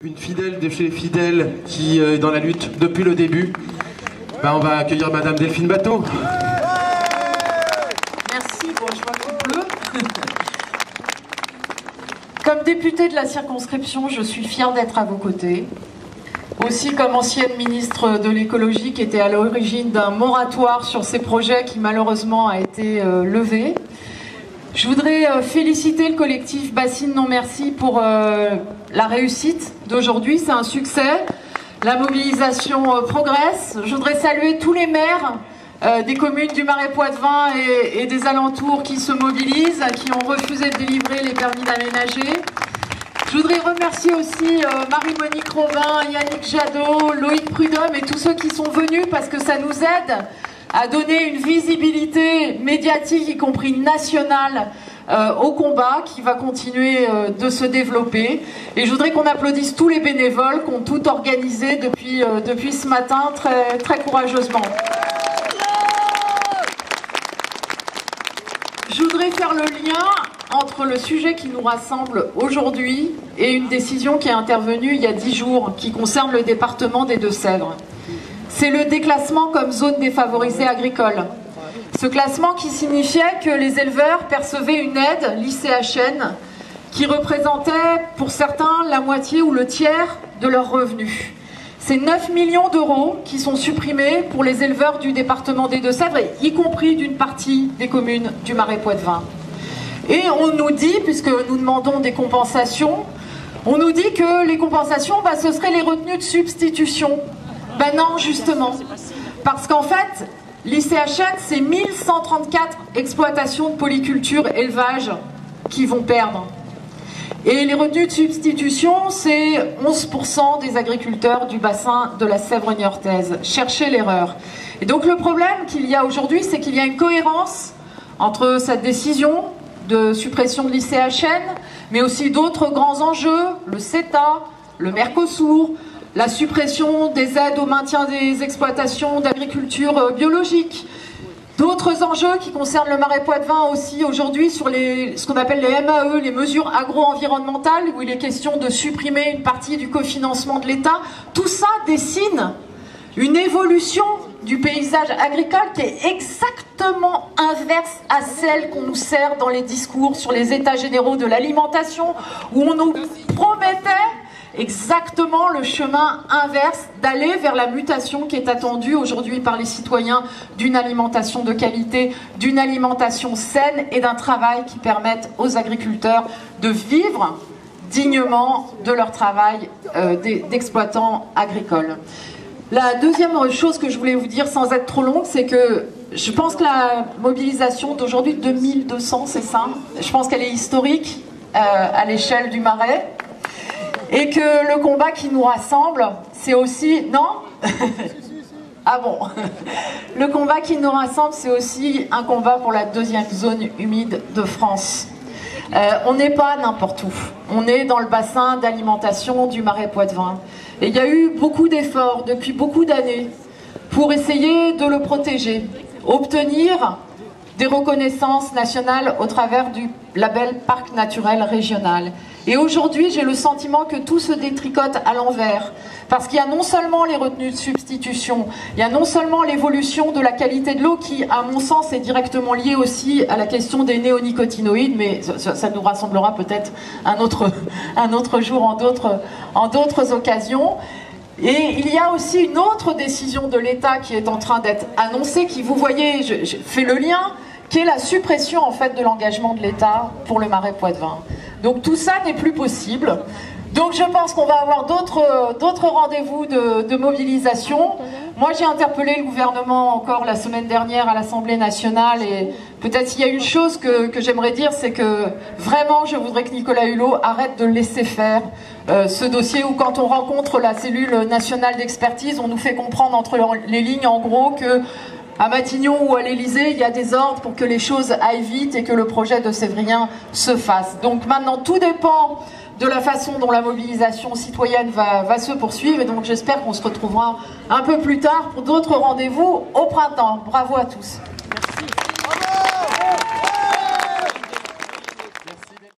Une fidèle de chez Fidèle qui est dans la lutte depuis le début. On va accueillir Madame Delphine Bateau. Merci, bon, je vois qu'il pleut. Comme députée de la circonscription, je suis fière d'être à vos côtés. Aussi comme ancienne ministre de l'écologie qui était à l'origine d'un moratoire sur ces projets qui malheureusement a été levé. Je voudrais féliciter le collectif Bassine Non Merci pour la réussite d'aujourd'hui. C'est un succès. La mobilisation progresse. Je voudrais saluer tous les maires des communes du Marais Poitevin et des alentours qui se mobilisent, qui ont refusé de délivrer les permis d'aménager. Je voudrais remercier aussi Marie-Monique Robin, Yannick Jadot, Loïc Prudhomme et tous ceux qui sont venus parce que ça nous aide à donner une visibilité médiatique, y compris nationale, au combat qui va continuer de se développer. Et je voudrais qu'on applaudisse tous les bénévoles qui ont tout organisé depuis ce matin très courageusement. Je voudrais faire le lien entre le sujet qui nous rassemble aujourd'hui et une décision qui est intervenue il y a 10 jours, qui concerne le département des Deux-Sèvres. C'est le déclassement comme zone défavorisée agricole. Ce classement qui signifiait que les éleveurs percevaient une aide, l'ICHN, qui représentait pour certains la moitié ou le tiers de leurs revenus. C'est 9 millions d'euros qui sont supprimés pour les éleveurs du département des Deux-Sèvres, y compris d'une partie des communes du Marais Poitevin. Et on nous dit, puisque nous demandons des compensations, on nous dit que les compensations, ce seraient les retenues de substitution. Ben non, justement. Parce qu'en fait, l'ICHN, c'est 1134 exploitations de polyculture élevage qui vont perdre. Et les retenues de substitution, c'est 11% des agriculteurs du bassin de la Sèvre niortaise. Cherchez l'erreur. Et donc le problème qu'il y a aujourd'hui, c'est qu'il y a une cohérence entre cette décision de suppression de l'ICHN, mais aussi d'autres grands enjeux, le CETA, le Mercosur, la suppression des aides au maintien des exploitations d'agriculture biologique, d'autres enjeux qui concernent le Marais Poitevin aussi aujourd'hui sur ce qu'on appelle les MAE, les mesures agro-environnementales, où il est question de supprimer une partie du cofinancement de l'État. Tout ça dessine une évolution du paysage agricole qui est exactement inverse à celle qu'on nous sert dans les discours sur les états généraux de l'alimentation, où on nous promettait exactement le chemin inverse, d'aller vers la mutation qui est attendue aujourd'hui par les citoyens d'une alimentation de qualité, d'une alimentation saine et d'un travail qui permette aux agriculteurs de vivre dignement de leur travail d'exploitants agricoles. La deuxième chose que je voulais vous dire sans être trop longue, c'est que je pense que la mobilisation d'aujourd'hui, 2200, c'est ça, je pense qu'elle est historique à l'échelle du Marais. Et que le combat qui nous rassemble, c'est aussi... Non? Ah bon? Le combat qui nous rassemble, c'est aussi un combat pour la deuxième zone humide de France. On n'est pas n'importe où. On est dans le bassin d'alimentation du Marais Poitevin. Et il y a eu beaucoup d'efforts depuis beaucoup d'années pour essayer de le protéger, obtenir des reconnaissances nationales au travers du label Parc naturel régional. Et aujourd'hui, j'ai le sentiment que tout se détricote à l'envers. Parce qu'il y a non seulement les retenues de substitution, il y a non seulement l'évolution de la qualité de l'eau qui, à mon sens, est directement liée aussi à la question des néonicotinoïdes, mais ça nous rassemblera peut-être un autre jour en d'autres occasions. Et il y a aussi une autre décision de l'État qui est en train d'être annoncée, qui, vous voyez, je fais le lien, qui est la suppression en fait de l'engagement de l'État pour le Marais Poitevin. Donc tout ça n'est plus possible. Donc je pense qu'on va avoir d'autres rendez-vous de mobilisation. Moi j'ai interpellé le gouvernement encore la semaine dernière à l'Assemblée nationale et peut-être s'il y a une chose que j'aimerais dire, c'est que vraiment je voudrais que Nicolas Hulot arrête de laisser faire ce dossier où quand on rencontre la cellule nationale d'expertise, on nous fait comprendre entre les lignes en gros que à Matignon ou à l'Élysée, il y a des ordres pour que les choses aillent vite et que le projet de Sévrien se fasse. Donc maintenant, tout dépend de la façon dont la mobilisation citoyenne va se poursuivre. Et donc j'espère qu'on se retrouvera un peu plus tard pour d'autres rendez-vous au printemps. Bravo à tous.